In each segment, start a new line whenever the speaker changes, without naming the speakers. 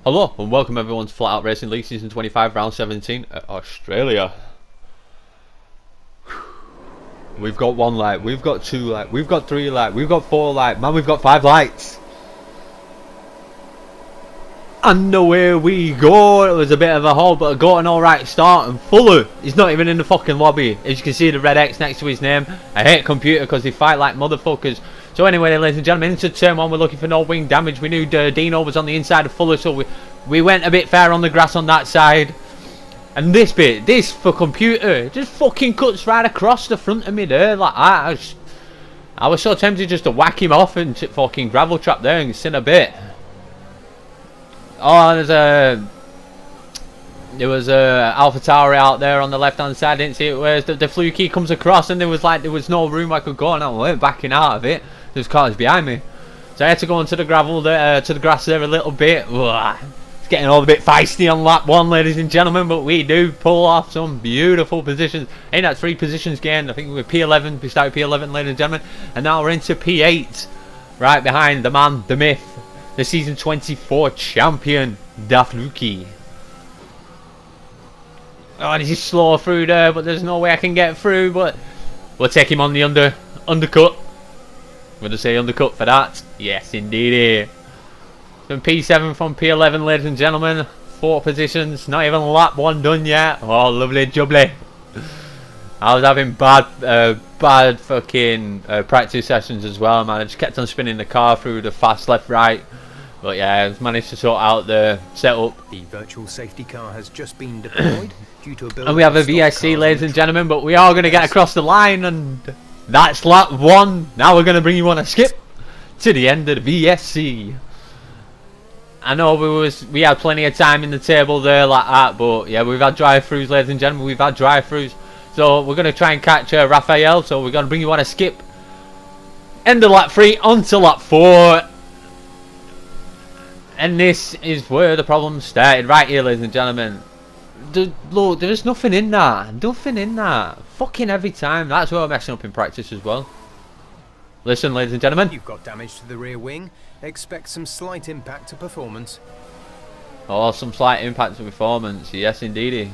Hello and welcome everyone to FlatOutRacing League Season 25 Round 17 at Australia. We've got 1 light, we've got 2 light, we've got 3 light, we've got 4 light, man we've got 5 lights. And away we go. It was a bit of a haul but got an alright start, and Fuller, he's not even in the fucking lobby. As you can see the red X next to his name. I hate computer because they fight like motherfuckers. So anyway, ladies and gentlemen, into turn 1 we're looking for no wing damage. We knew Dino was on the inside of Fuller, so we went a bit fair on the grass on that side. And this bit, this for computer, just fucking cuts right across the front of me there like that. I was so tempted just to whack him off and fucking gravel trap there and sin a bit. Oh, there was a Alpha Tower out there on the left hand side. Didn't see it. Whereas the fluky comes across, and there was no room I could go, and I went backing out of it. There's cars behind me, so I had to go onto the gravel there, to the grass there a little bit. Ugh. It's getting all a bit feisty on lap 1, ladies and gentlemen, but we do pull off some beautiful positions. Ain't that 3 positions gained? I think we're P11. We started P11, ladies and gentlemen, and now we're into P8, right behind the man, the myth, the season 24 champion, Dafluki. Oh, this is slow through there, but there's no way I can get through. But we'll take him on the undercut. I'm going to say undercut for that. Yes, indeed. From P7 from P11, ladies and gentlemen. 4 positions. Not even lap 1 done yet. Oh, lovely jubbly. I was having bad fucking practice sessions as well, man. I just kept on spinning the car through the fast left, right. But yeah, I've managed to sort out the setup.
The virtual safety car has just been deployed due to a
and we have a VSC, ladies and gentlemen, but we are going to get across the line, and that's lap 1. Now we're going to bring you on a skip to the end of the VSC. I know we had plenty of time in the table there like that, but yeah, we've had drive-throughs, ladies and gentlemen. We've had drive-throughs, so we're going to try and catch Raphael. So we're going to bring you on a skip. End of lap 3 onto lap 4. And this is where the problem started, right here, ladies and gentlemen. Look, there's nothing in that. Nothing in that. Fucking every time. That's where I'm messing up in practice as well. Listen, ladies and gentlemen.
You've got damage to the rear wing. Expect some slight impact to performance.
Oh, some slight impact to performance. Yes, indeedy.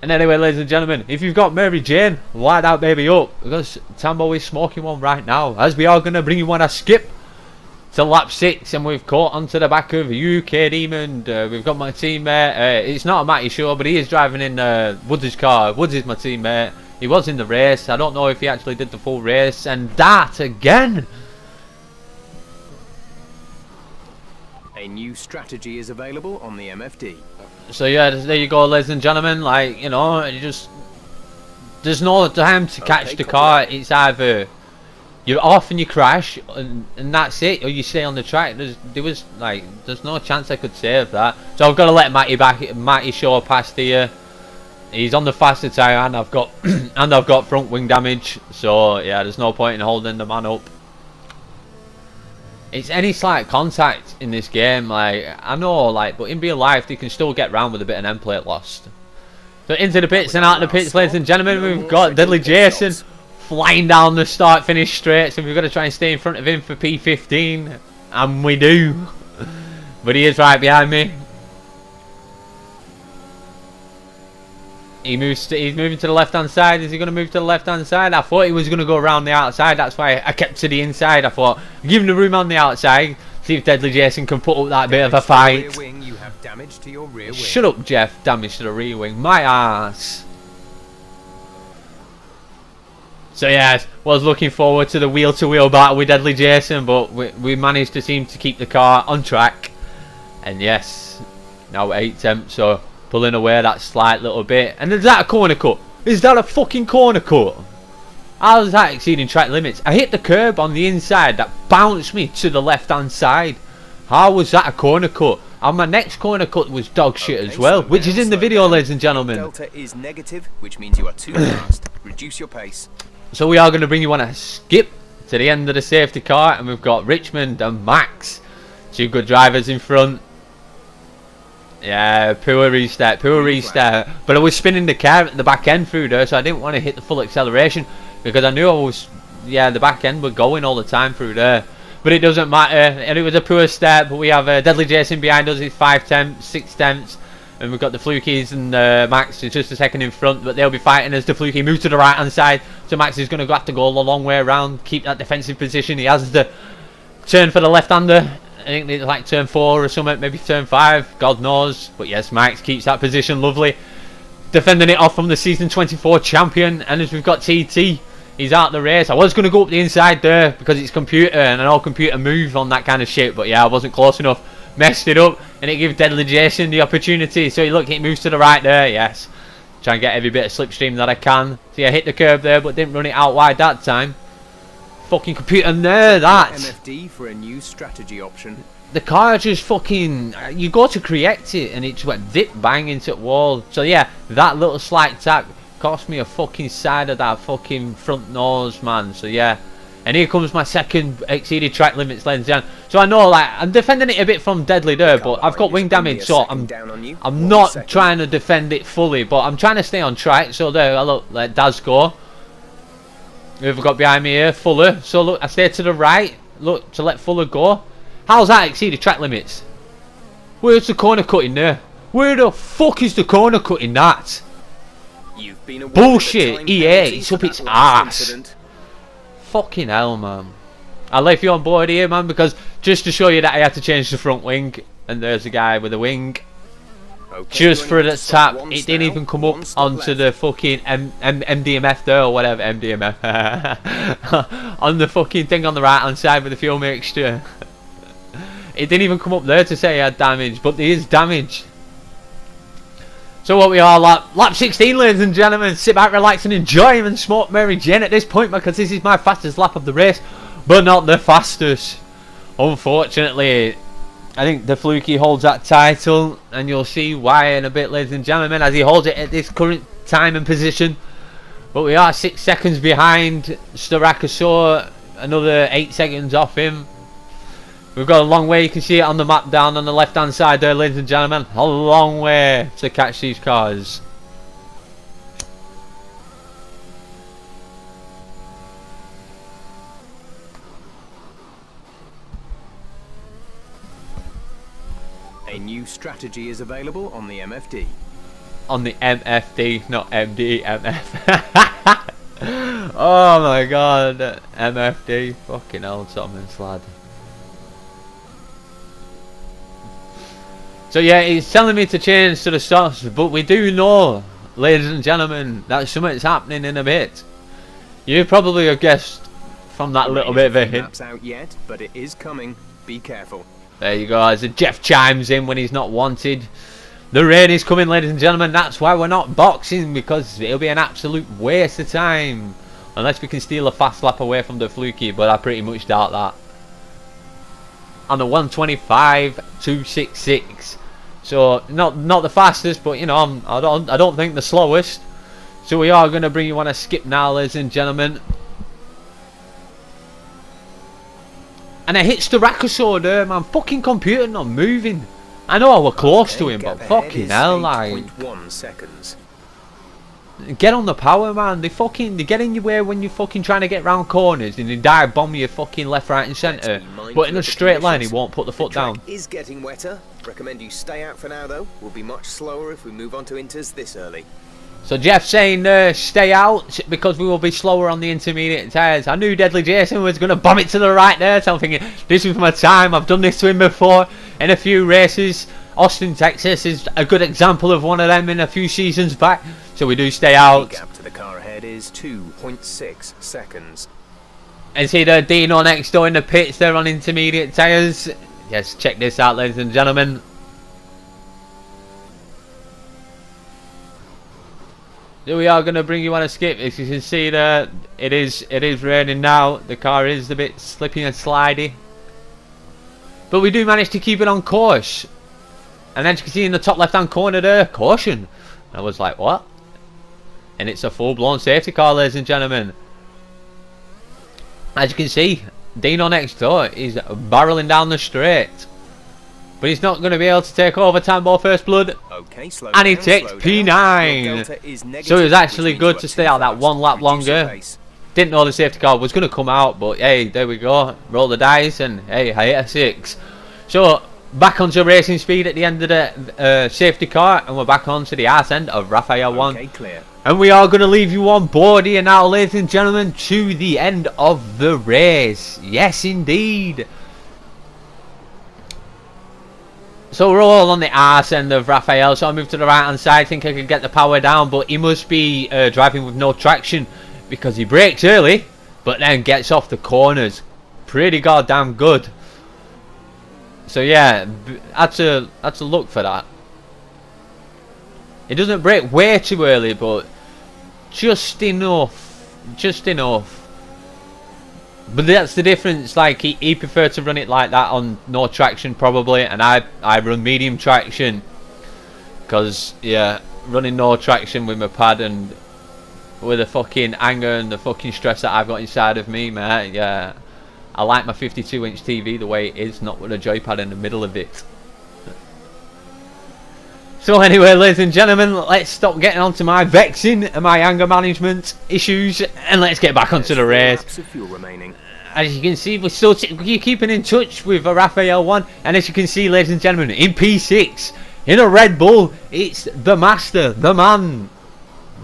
And anyway, ladies and gentlemen, if you've got Mary Jane, light that baby up, because Tambo is smoking one right now, as we are going to bring you on a skip to lap 6, and we've caught onto the back of UK Demon. We've got my teammate, it's not a Matty Show, but he is driving in Woods' car. Woods is my teammate. He was in the race. I don't know if he actually did the full race, and that again.
A new strategy is available on the MFD.
So yeah, there you go, ladies and gentlemen. Like, you know, there's no time to catch the car. It's either you're off and you crash, and that's it, or you stay on the track. There's no chance I could save that. So I've got to let Matty Shaw past here. He's on the faster tyre, and I've got front wing damage. So yeah, there's no point in holding the man up. It's any slight contact in this game, like, I know, like, but in real life they can still get round with a bit of end plate lost. So into the pits and out of the pits, ladies and gentlemen, we've got Deadly Jason flying down the start finish straight, so we've got to try and stay in front of him for P15, and we do. But he is right behind me. He's moving to the left hand side. Is he going to move to the left hand side? I thought he was going to go around the outside. That's why I kept to the inside. I thought, give him the room on the outside. See if Deadly Jason can put up that bit of a fight.
You have damage to your rear wing.
Shut up, Jeff. Damage to the rear wing. My ass. So yeah, was looking forward to the wheel-to-wheel battle with Deadly Jason, but we managed to seem to keep the car on track. And yes, now 8 temps, so pulling away that slight little bit. And is that a corner cut? Is that a fucking corner cut? How is that exceeding track limits? I hit the curb on the inside that bounced me to the left hand side. How was that a corner cut? And my next corner cut was dog shit as well, which is in the video, ladies and gentlemen.
Delta is negative, which means you are too fast. Reduce your pace.
So we are going to bring you on a skip to the end of the safety car, and we've got Richmond and Max, 2 good drivers in front. Yeah, poor restart. But I was spinning the car at the back end through there, so I didn't want to hit the full acceleration because I knew I was yeah, the back end were going all the time through there. But it doesn't matter, and it was a poor step. But we have Deadly Jason behind us, it's 5 tenths, 6 tenths. And we've got the Flukies and Max is just a second in front, but they'll be fighting as the Flukie moves to the right hand side. So Max is going to have to go a long way around, keep that defensive position. He has the turn for the left-hander. I think it's like turn 4 or something, maybe turn 5, God knows. But yes, Max keeps that position lovely. Defending it off from the season 24 champion. And as we've got TT, he's out the race. I was going to go up the inside there because it's computer and I know computer move on that kind of shit. But yeah, I wasn't close enough. Messed it up, and it gives Deadly Jason the opportunity. So look, it moves to the right there. Yes, try and get every bit of slipstream that I can. See, I hit the curb there, but didn't run it out wide that time. Fucking computer there, that.
MFD for a new strategy option.
The car just fucking, you go to correct it, and it just went dip bang into the wall. So yeah, that little slight tap cost me a fucking side of that fucking front nose, man. So yeah. And here comes my second exceeded track limits, ladies and gentlemen. So I know, like, I'm defending it a bit from Deadly there, but I've got wing damage, so I'm not trying to defend it fully, but I'm trying to stay on track. So there, I look, let Daz go. Who've got behind me here? Fuller. So look, I stay to the right, look, to let Fuller go. How's that exceeded track limits? Where's the corner cutting there? Where the fuck is the corner cutting that? Bullshit, EA, it's up its ass. Fucking hell, man. I left you on board here, man, because just to show you that I had to change the front wing. And there's a guy with a wing. Okay, just for the tap, it didn't even come up onto the fucking MDMF there, or whatever, MDMF. On the fucking thing on the right hand side with the fuel mixture. It didn't even come up there to say I had damage, but there is damage. So what we are, lap 16, ladies and gentlemen. Sit back, relax and enjoy and smoke Mary Jane at this point, because this is my fastest lap of the race, but not the fastest. Unfortunately, I think the Flukie holds that title, and you'll see why in a bit, ladies and gentlemen, as he holds it at this current time and position. But we are 6 seconds behind Starakasaur, another 8 seconds off him. We've got a long way, you can see it on the map down on the left hand side there, ladies and gentlemen. A long way to catch these cars.
A new strategy is available on the MFD.
On the MFD, not MD, MF. Oh my god, MFD. Fucking hell, Thomas, lad. So yeah, he's telling me to change to the sauce, but we do know, ladies and gentlemen, that something's happening in a bit. You probably have guessed from that little bit of a hint.
Map's out yet, but it is coming. Be careful.
There you go, as Jeff chimes in when he's not wanted. The rain is coming, ladies and gentlemen. That's why we're not boxing, because it'll be an absolute waste of time. Unless we can steal a fast lap away from the Flukie, but I pretty much doubt that. On the 125.266. So not the fastest, but you know, I don't think the slowest. So we are going to bring you on a skip now, ladies and gentlemen. And I hit Starakasaur there, man. Fucking computer not moving. I know I was close to him, but fucking hell, like.
8.1 seconds.
Get on the power, man. They get in your way when you're fucking trying to get round corners, and they dive bomb you fucking left, right, and centre. But in a straight line, he won't put the foot down.
Is getting wetter. Recommend you stay out for now, though. We'll be much slower if we move on to inters this early.
So Jeff saying stay out because we will be slower on the intermediate tyres. I knew Deadly Jason was going to bomb it to the right there, so I'm thinking this is my time. I've done this to him before in a few races. Austin, Texas is a good example of one of them in a few seasons back. So we do stay out.
The gap to the car ahead is 2.6 seconds.
And see the Dino next door in the pits there on intermediate tyres. Yes, check this out, ladies and gentlemen. So we are going to bring you on a skip. As you can see there, it is raining now. The car is a bit slippy and slidey. But we do manage to keep it on course. And then you can see in the top left hand corner there, caution. I was like, what? And it's a full-blown safety car, ladies and gentlemen. As you can see, Dino next door is barreling down the straight. But he's not going to be able to take over Tambo First Blood.
Okay,
and he takes P9. So it was actually good to stay out that one lap longer. Didn't know the safety car was going to come out, but hey, there we go. Roll the dice, and hey, I hit a 6. So, back onto racing speed at the end of the safety car, and we're back onto the arse end of Raphael 1.
Okay, clear.
And we are going to leave you on board here now, ladies and gentlemen, to the end of the race. Yes, indeed. So we're all on the arse end of Raphael, so I moved to the right hand side. I think I could get the power down, but he must be driving with no traction, because he brakes early but then gets off the corners pretty goddamn good. So yeah, had to look for that. He doesn't brake way too early, but just enough, but that's the difference. Like he preferred to run it like that on no traction probably, and I run medium traction, because yeah, running no traction with my pad and with the fucking anger and the fucking stress that I've got inside of me, man, yeah, I like my 52-inch TV the way it is, not with a joypad in the middle of it. So anyway, ladies and gentlemen, let's stop getting on to my vexing and my anger management issues, and let's get back onto the race. As you can see, we're still keeping in touch with a Raphael 1, and as you can see, ladies and gentlemen, in P6, in a Red Bull, it's the master, the man.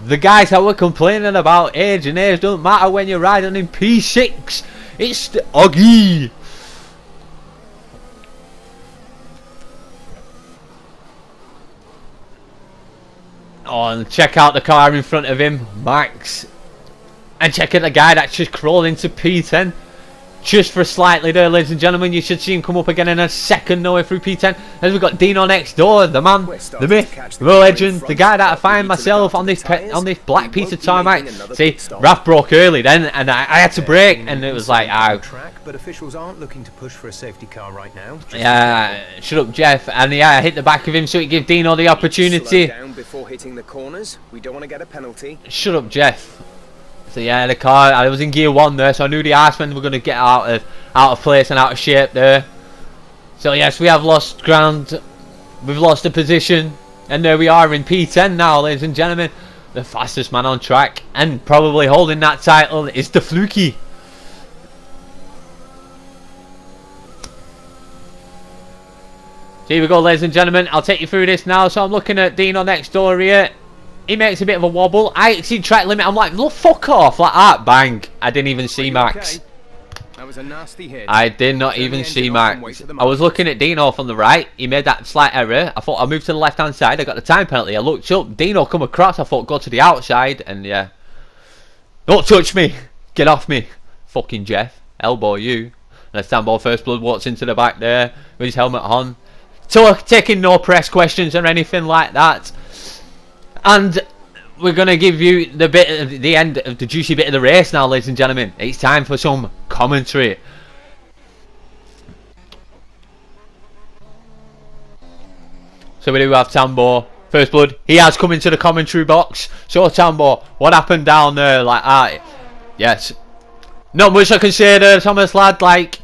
The guys that were complaining about age and age don't matter when you're riding in P6. It's the Oggy. Oh, and check out the car in front of him, Max. And check out the guy that's just crawled into P10. Just for slightly there, ladies and gentlemen. You should see him come up again in a second nowhere through P10. As we've got Dino next door, the man, the myth, the legend, the guy that I find myself on this black piece of tarmac. See, Raph broke early then, and I had to brake, and it was like, ow.
But officials aren't looking to push for a safety car right now.
Yeah, shut up, Jeff. And yeah, I hit the back of him so it gave Dino the opportunity.
Slow down before hitting the corners. We don't want to get a penalty.
Shut up, Jeff. So yeah, the car, I was in gear 1 there, so I knew the Arsemen were going to get out of place and out of shape there. So yes, we have lost ground, we've lost a position, and there we are in P10 now, ladies and gentlemen. The fastest man on track, and probably holding that title, is the Fluky. So here we go, ladies and gentlemen, I'll take you through this now. So I'm looking at Dino next door here. He makes a bit of a wobble. I exceed track limit. I'm like, look, fuck off, like that. Bang. I didn't even see Max.
That was a nasty hit.
I did not even see Max. I was looking at Dino from the right. He made that slight error. I thought I moved to the left hand side. I got the time penalty. I looked up. Dino come across. I thought go to the outside. And yeah. Don't touch me. Get off me. Fucking Jeff. Elbow you. And Istanbul First Blood walks into the back there with his helmet on. So taking no press questions or anything like that. And we're going to give you the bit of the end of the juicy bit of the race now, ladies and gentlemen. It's time for some commentary. So we do have Tambo, First Blood. He has come into the commentary box. So Tambo, what happened down there like that? Yes. Not much I can say there, Thomas lad. Like,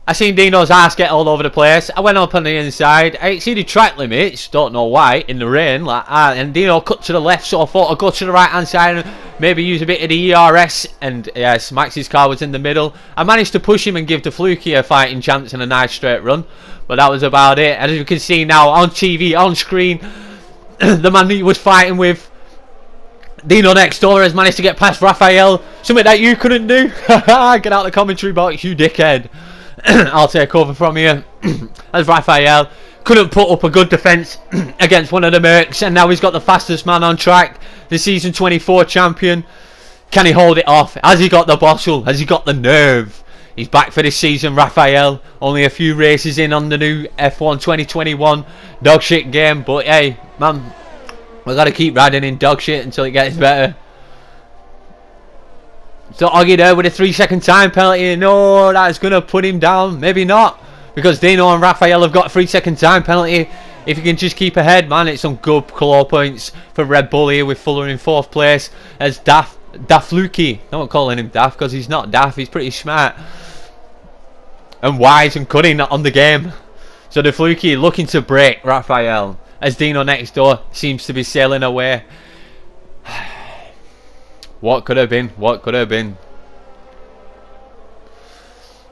I seen Dino's ass get all over the place. I went up on the inside. I exceeded track limits. Don't know why. In the rain. Like and Dino cut to the left. So I thought I'd go to the right hand side and maybe use a bit of the ERS. And yes, Max's car was in the middle. I managed to push him and give the Fluky a fighting chance and a nice straight run. But that was about it. And as you can see now on TV, on screen, the man he was fighting with, Dino next door, has managed to get past Raphael. Something that you couldn't do. Get out of the commentary box, you dickhead. I'll take over from here. As Raphael couldn't put up a good defence against one of the Mercs, and now he's got the fastest man on track, the season 24 champion. Can he hold it off? Has he got the bottle? Has he got the nerve? He's back for this season, Raphael. Only a few races in on the new F1 2021 dog shit game, but hey, man, we've got to keep riding in dog shit until it gets better. So Oggy there with a 3-second time penalty. No, that's going to put him down. Maybe not. Because Dino and Raphael have got a 3-second time penalty. If you can just keep ahead, man, it's some good claw points for Red Bull here with Fuller in 4th place. As Dafluki. I'm not calling him Daft because he's not daft. He's pretty smart. And wise and cunning on the game. So the Fluky looking to break Raphael. As Dino next door seems to be sailing away. What could have been? What could have been?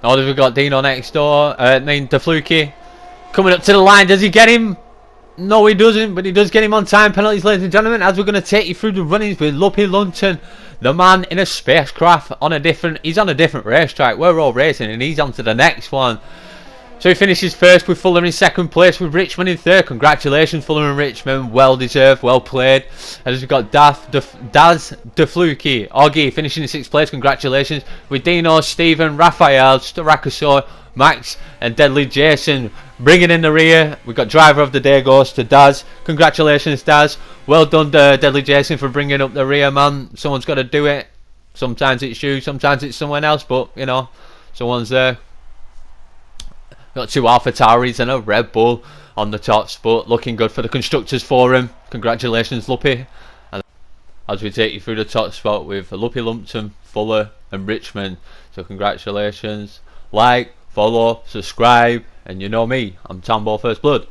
Oh, we've got Dino next door. DeFluke coming up to the line. Does he get him? No, he doesn't, but he does get him on time. Penalties, ladies and gentlemen, as we're going to take you through the runnings with Luppy Lunton, the man in a spacecraft on a different. He's on a different racetrack. We're all racing, and he's on to the next one. So he finishes first with Fulham in second place, with Richmond in third. Congratulations, Fulham and Richmond. Well deserved, well played. As we've got Daz DeFluke, Oggy finishing in sixth place. Congratulations. With Dino, Stephen, Raphael, Rakaso, Max, and Deadly Jason bringing in the rear. We've got driver of the day goes to Daz. Congratulations, Daz. Well done, Deadly Jason, for bringing up the rear, man. Someone's got to do it. Sometimes it's you, sometimes it's someone else, but you know, someone's there. Got two AlphaTauris and a Red Bull on the tops, but looking good for the Constructors Forum. Congratulations, Luppy. And as we take you through the top spot with Luppy Lumpton, Fuller and Richmond. So congratulations. Like, follow, subscribe, and you know me, I'm Tambo First Blood.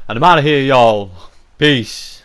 And I'm out of here, y'all. Peace.